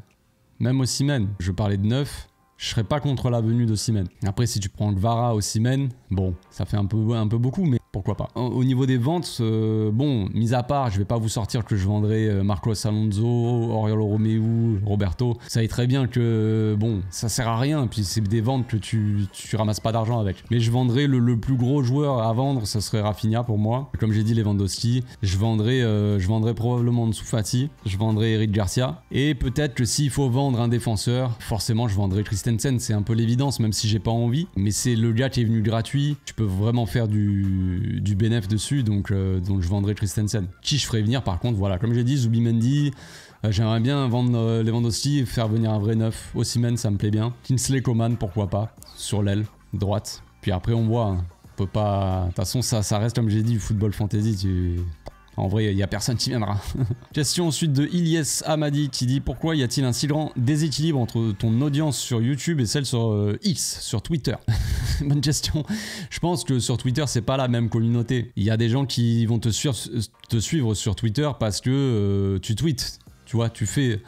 Même Osimhen. Je parlais de 9. Je serais pas contre la venue d'Osimhen. Après, si tu prends Gvara, Osimhen, bon, ça fait un peu beaucoup, mais pourquoi pas. Au niveau des ventes, bon, mis à part, je vais pas vous sortir que je vendrai Marcos Alonso, Oriol Romeu, Roberto. Ça est très bien que, bon, ça sert à rien, puis c'est des ventes que tu ramasses pas d'argent avec. Mais je vendrai le plus gros joueur à vendre, ça serait Rafinha pour moi. Comme j'ai dit, Lewandowski. Je vendrai probablement Ansu Fati, je vendrai Eric Garcia. Et peut-être que s'il faut vendre un défenseur, forcément je vendrai Christensen, c'est un peu l'évidence, même si j'ai pas envie. Mais c'est le gars qui est venu gratuit, tu peux vraiment faire du bénéf dessus, donc je vendrai Christensen. Qui je ferai venir par contre, voilà, comme j'ai dit, Zubimendi, j'aimerais bien vendre Lewandowski et faire venir un vrai neuf. Osimhen, ça me plaît bien. Kingsley Coman, pourquoi pas, sur l'aile droite. Puis après on voit, hein. On peut pas... De toute façon ça reste comme j'ai dit du football fantasy, En vrai, il n'y a personne qui viendra. Question ensuite de Ilyes Hamadi qui dit: pourquoi y a-t-il un si grand déséquilibre entre ton audience sur YouTube et celle sur X, sur Twitter? Bonne question. Je pense que sur Twitter, c'est pas la même communauté. Il y a des gens qui vont te suivre sur Twitter parce que tu tweets. Tu vois, tu fais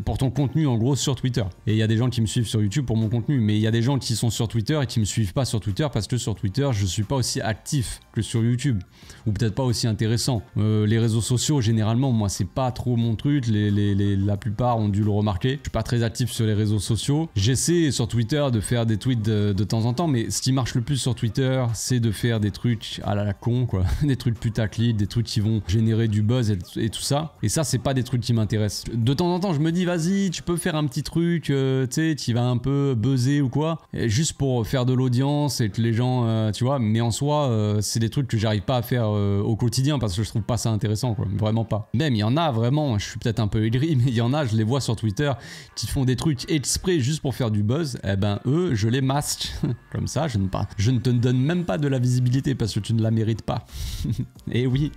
pour ton contenu en gros sur Twitter. Et il y a des gens qui me suivent sur YouTube pour mon contenu. Mais il y a des gens qui sont sur Twitter et qui me suivent pas sur Twitter parce que sur Twitter, je suis pas aussi actif que sur YouTube. Ou peut-être pas aussi intéressant. Les réseaux sociaux, généralement, moi, c'est pas trop mon truc. La plupart ont dû le remarquer. Je suis pas très actif sur les réseaux sociaux. J'essaie sur Twitter de faire des tweets de temps en temps. Mais ce qui marche le plus sur Twitter, c'est de faire des trucs à la con, quoi. Des trucs putaclic, des trucs qui vont générer du buzz et tout ça. Et ça, c'est pas des trucs qui m'intéressent. De temps en temps, je me dis, vas-y, tu peux faire un petit truc, tu sais, tu vas un peu buzzer ou quoi, juste pour faire de l'audience et que les gens, tu vois, mais en soi, c'est des trucs que j'arrive pas à faire au quotidien parce que je trouve pas ça intéressant, quoi, vraiment pas. Même, il y en a vraiment, je suis peut-être un peu aigri, mais il y en a, je les vois sur Twitter, qui font des trucs exprès juste pour faire du buzz, eh ben, eux, je les masque. Comme ça, je ne te donne même pas de la visibilité parce que tu ne la mérites pas. Et oui,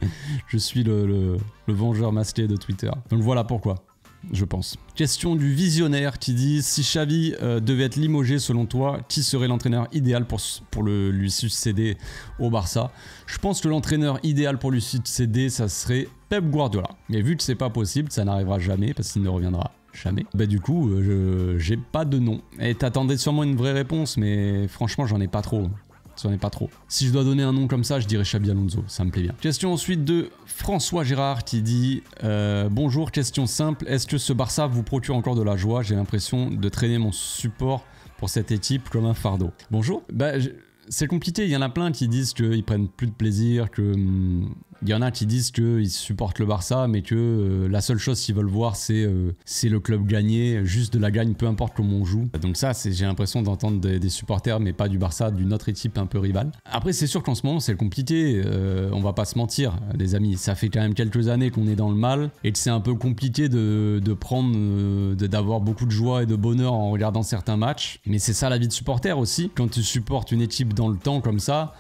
je suis le vengeur masqué de Twitter. Donc voilà pourquoi, je pense. Question du visionnaire qui dit: si Xavi devait être limogé selon toi, qui serait l'entraîneur idéal pour lui succéder au Barça? Je pense que l'entraîneur idéal pour lui succéder, ça serait Pep Guardiola. Mais vu que c'est pas possible, ça n'arrivera jamais parce qu'il ne reviendra jamais. Bah du coup, j'ai pas de nom. Et t'attendais sûrement une vraie réponse, mais franchement, j'en ai pas trop. J'en ai pas trop. Si je dois donner un nom comme ça, je dirais Xabi Alonso, ça me plaît bien. Question ensuite de François Gérard qui dit: bonjour, question simple, est-ce que ce Barça vous procure encore de la joie? J'ai l'impression de traîner mon support pour cette équipe comme un fardeau. Bonjour. Bah, c'est compliqué, il y en a plein qui disent qu'ils prennent plus de plaisir, que... Il y en a qui disent qu'ils supportent le Barça, mais que la seule chose qu'ils veulent voir, c'est le club gagner, juste de la gagne, peu importe comment on joue. Donc ça, j'ai l'impression d'entendre des supporters, mais pas du Barça, d'une autre équipe un peu rivale. Après, c'est sûr qu'en ce moment, c'est compliqué. On va pas se mentir, les amis. Ça fait quand même quelques années qu'on est dans le mal et que c'est un peu compliqué d'avoir beaucoup de joie et de bonheur en regardant certains matchs. Mais c'est ça la vie de supporter aussi. Quand tu supportes une équipe dans le temps comme ça,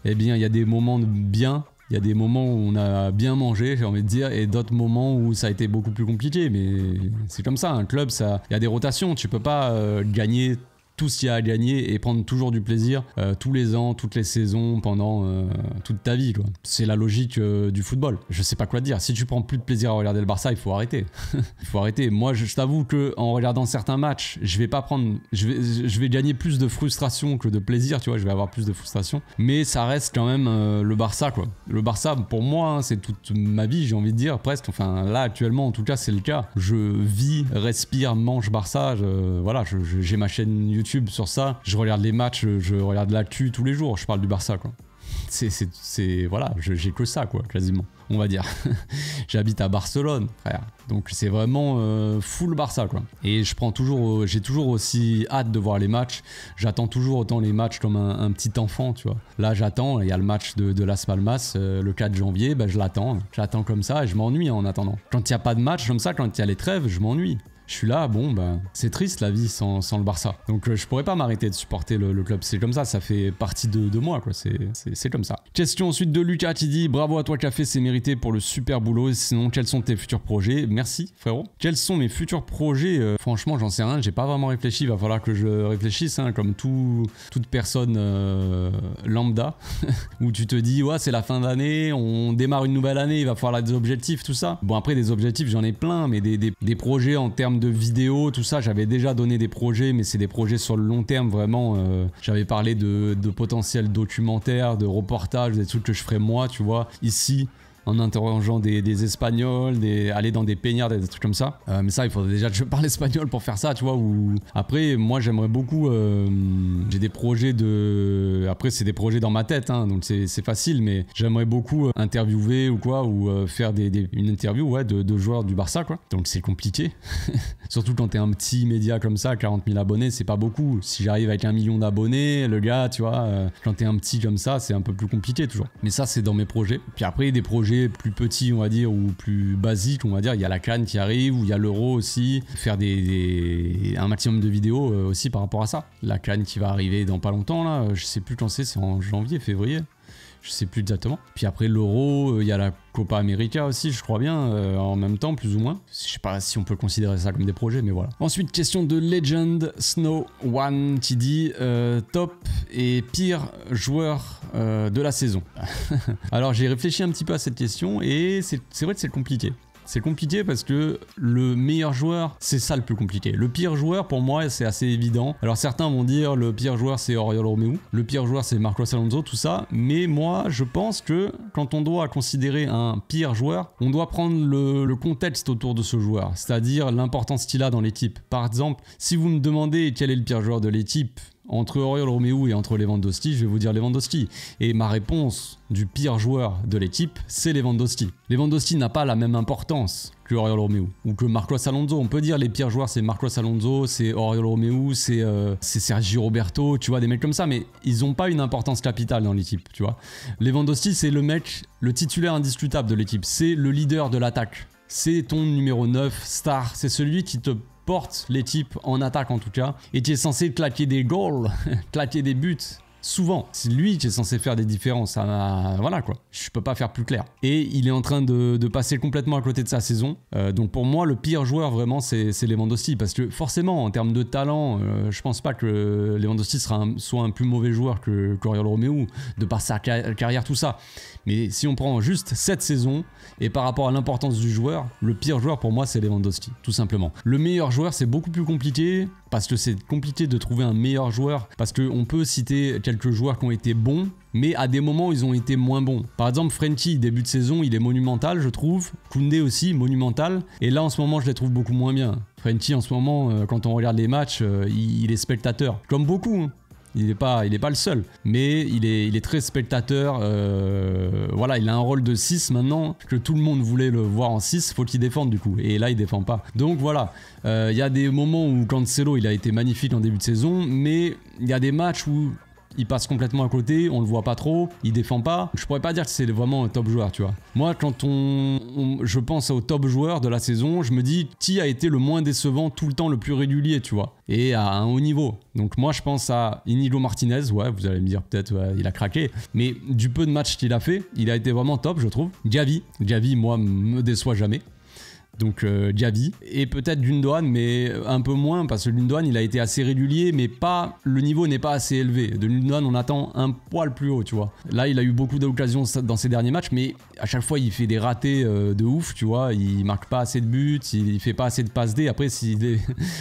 eh bien, il y a des moments de bien. Il y a des moments où on a bien mangé, j'ai envie de dire, et d'autres moments où ça a été beaucoup plus compliqué. Mais c'est comme ça, un club, il y a des rotations. Tu peux pas gagner tout ce qu'il y a à gagner et prendre toujours du plaisir tous les ans, toutes les saisons, pendant toute ta vie, quoi. C'est la logique du football. Je sais pas quoi te dire. Si tu prends plus de plaisir à regarder le Barça, il faut arrêter. Il faut arrêter. Moi, je t'avoue que en regardant certains matchs, je vais gagner plus de frustration que de plaisir, tu vois. Je vais avoir plus de frustration. Mais ça reste quand même le Barça, quoi. Le Barça, pour moi, hein, c'est toute ma vie, j'ai envie de dire, presque. Enfin, là, actuellement, en tout cas, c'est le cas. Je vis, respire, mange Barça. Voilà, j'ai ma chaîne YouTube sur ça, je regarde les matchs, je regarde l'actu tous les jours, je parle du Barça, quoi. Voilà, j'ai que ça, quoi, quasiment, on va dire. J'habite à Barcelone, frère, donc c'est vraiment full Barça, quoi. Et j'ai toujours aussi hâte de voir les matchs. J'attends toujours autant les matchs comme un petit enfant, tu vois. Là, j'attends, il y a le match de Las Palmas le 4 janvier, bah, j'attends comme ça et je m'ennuie en attendant. Quand il n'y a pas de match comme ça, quand il y a les trêves, je m'ennuie. je suis là, bon, bah, c'est triste la vie sans le Barça. Donc je pourrais pas m'arrêter de supporter le club. C'est comme ça fait partie de moi, quoi. C'est comme ça. Question ensuite de Lucas qui dit bravo à toi Café, c'est mérité pour le super boulot. Sinon, quels sont tes futurs projets? Merci frérot. Quels sont mes futurs projets? Franchement, j'en sais rien. J'ai pas vraiment réfléchi. Il va falloir que je réfléchisse, hein, comme toute personne lambda, où tu te dis ouais, c'est la fin d'année, on démarre une nouvelle année, il va falloir des objectifs, tout ça. Bon, après des objectifs, j'en ai plein, mais des projets en termes de vidéos, tout ça, j'avais déjà donné des projets, mais c'est des projets sur le long terme, vraiment. J'avais parlé de potentiels documentaires, de reportages, des trucs que je ferais moi, tu vois, ici, en interrogeant des Espagnols, aller dans des peñards, des trucs comme ça. Mais ça, il faudrait déjà que je parle espagnol pour faire ça, tu vois. Après, moi, j'aimerais beaucoup... j'ai des projets de... Après, c'est des projets dans ma tête, hein, donc c'est facile, mais j'aimerais beaucoup interviewer ou quoi, ou faire une interview ouais, de joueurs du Barça, quoi. Donc c'est compliqué. Surtout quand t'es un petit média comme ça, 40 000 abonnés, c'est pas beaucoup. Si j'arrive avec 1 million d'abonnés, le gars, tu vois, quand t'es un petit comme ça, c'est un peu plus compliqué toujours. Mais ça, c'est dans mes projets. Puis après, des projets plus petits, on va dire, ou plus basiques, on va dire. Il y a la CAN qui arrive, ou il y a l'Euro aussi. Faire un maximum de vidéos aussi par rapport à ça. La CAN qui va arriver dans pas longtemps, là. Je sais plus quand c'est en janvier, février. Je sais plus exactement. Puis après l'Euro, il y a la Copa América aussi, je crois bien, en même temps, plus ou moins. Je sais pas si on peut considérer ça comme des projets, mais voilà. Ensuite, question de Legend Snow One qui dit top et pire joueur de la saison. Alors j'ai réfléchi un petit peu à cette question et c'est vrai que c'est compliqué. C'est compliqué parce que le meilleur joueur, c'est ça le plus compliqué. Le pire joueur, pour moi, c'est assez évident. Alors certains vont dire le pire joueur, c'est Oriol Romeu. Le pire joueur, c'est Marcos Alonso, tout ça. Mais moi, je pense que quand on doit considérer un pire joueur, on doit prendre le contexte autour de ce joueur. C'est-à-dire l'importance qu'il a dans l'équipe. Par exemple, si vous me demandez quel est le pire joueur de l'équipe, entre Oriol Romeu et entre Lewandowski, je vais vous dire Lewandowski. Et ma réponse du pire joueur de l'équipe, c'est Lewandowski. Lewandowski n'a pas la même importance que Oriol Romeu ou que Marcos Alonso. On peut dire les pires joueurs, c'est Marcos Alonso, c'est Oriol Romeu, c'est Sergio Roberto, tu vois, des mecs comme ça, mais ils n'ont pas une importance capitale dans l'équipe, tu vois. Lewandowski, c'est le mec, le titulaire indiscutable de l'équipe, c'est le leader de l'attaque. C'est ton numéro 9, star, c'est celui qui te porte l'équipe en attaque en tout cas, et qui est censé claquer des goals, claquer des buts. Souvent, c'est lui qui est censé faire des différences. Voilà quoi, je peux pas faire plus clair. Et il est en train de passer complètement à côté de sa saison. Donc pour moi, le pire joueur vraiment, c'est Lewandowski. Parce que forcément, en termes de talent, je pense pas que Lewandowski soit un plus mauvais joueur que Oriol Romeu, de par sa carrière, tout ça. Mais si on prend juste cette saison, et par rapport à l'importance du joueur, le pire joueur pour moi, c'est Lewandowski, tout simplement. Le meilleur joueur, c'est beaucoup plus compliqué, parce que c'est compliqué de trouver un meilleur joueur, parce qu'on peut citer quelques joueurs qui ont été bons, mais à des moments ils ont été moins bons. Par exemple, Frenkie, début de saison, il est monumental, je trouve. Koundé aussi, monumental. Et là, en ce moment, je les trouve beaucoup moins bien. Frenkie, en ce moment, quand on regarde les matchs, il est spectateur. Comme beaucoup, hein. Il n'est pas le seul, mais il est très spectateur. Voilà, il a un rôle de 6 maintenant, que tout le monde voulait le voir en 6, faut qu'il défende du coup. Et là, il défend pas. Donc voilà, il y a des moments où Cancelo, il a été magnifique en début de saison, mais il y a des matchs où il passe complètement à côté, on le voit pas trop, il défend pas. Je pourrais pas dire que c'est vraiment un top joueur, tu vois. Moi, quand je pense au top joueur de la saison, je me dis qui a été le moins décevant tout le temps, le plus régulier, tu vois, et à un haut niveau. Donc moi, je pense à Inigo Martinez, ouais, vous allez me dire peut-être il a craqué, mais du peu de matchs qu'il a fait, il a été vraiment top, je trouve. Gavi, moi, me déçoit jamais. Donc Gavi, et peut-être Gundogan, mais un peu moins, parce que Gundogan, il a été assez régulier, mais le niveau n'est pas assez élevé. De Gundogan, on attend un poil plus haut, tu vois. Là, il a eu beaucoup d'occasions dans ses derniers matchs, mais à chaque fois, il fait des ratés de ouf, tu vois. Il marque pas assez de buts, il fait pas assez de passes D. Après, si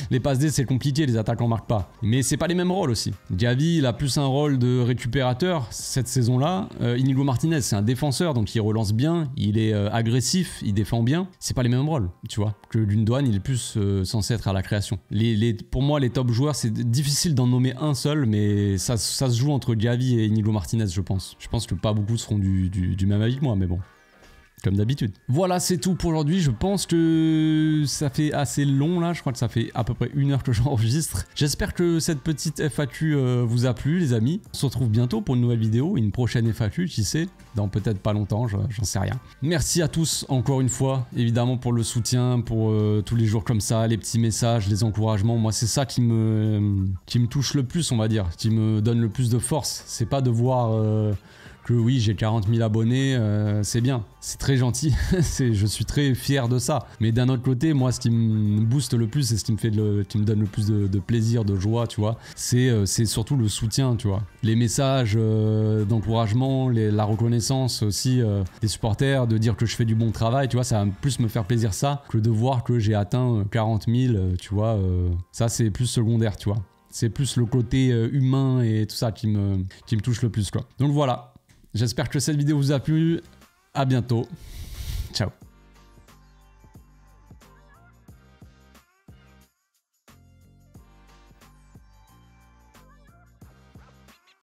les passes D, c'est compliqué, les attaquants marquent pas. Mais c'est pas les mêmes rôles aussi. Gavi, il a plus un rôle de récupérateur cette saison-là. Inigo Martinez, c'est un défenseur, donc il relance bien, il est agressif, il défend bien. C'est pas les mêmes rôles, tu vois, que Gundogan, il est plus censé être à la création. Pour moi, les top joueurs, c'est difficile d'en nommer un seul, mais ça se joue entre Gavi et Inigo Martinez, je pense. Je pense que pas beaucoup seront du même avis que moi, mais bon. Comme d'habitude. Voilà, c'est tout pour aujourd'hui. Je pense que ça fait assez long là. Je crois que ça fait à peu près 1 heure que j'enregistre. J'espère que cette petite FAQ vous a plu, les amis. On se retrouve bientôt pour une nouvelle vidéo, une prochaine FAQ, qui sait, dans peut-être pas longtemps, j'en sais rien. Merci à tous encore une fois, évidemment pour le soutien, pour tous les jours comme ça, les petits messages, les encouragements. Moi, c'est ça qui me touche le plus, on va dire, qui me donne le plus de force. C'est pas de voir que oui, j'ai 40 000 abonnés, c'est bien, c'est très gentil, je suis très fier de ça. Mais d'un autre côté, moi, ce qui me booste le plus et ce qui me donne le plus de plaisir, de joie, tu vois, c'est surtout le soutien, tu vois. Les messages d'encouragement, la reconnaissance aussi des supporters, de dire que je fais du bon travail, tu vois, ça va plus me faire plaisir ça que de voir que j'ai atteint 40 000, tu vois, ça c'est plus secondaire, tu vois. C'est plus le côté humain et tout ça qui me touche le plus, quoi. Donc voilà. J'espère que cette vidéo vous a plu. À bientôt. Ciao.